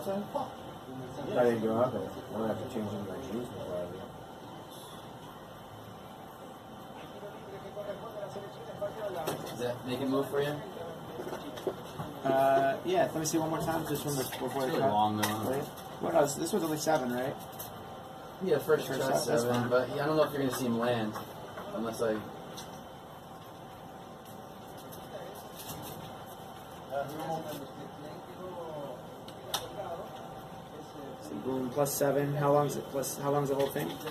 outside? I didn't go out there. I'm gonna have to change into my shoes before I leave. Does that make a move for you? Yeah. Let me see one more time, just from before It's the really cut. long though. Right? What else? This was only 7, right? Yeah, first First shot shot, that's 7, fine. but yeah, I don't know if you're gonna see him land unless I. So boom, +7. How long is it? How long is the whole thing?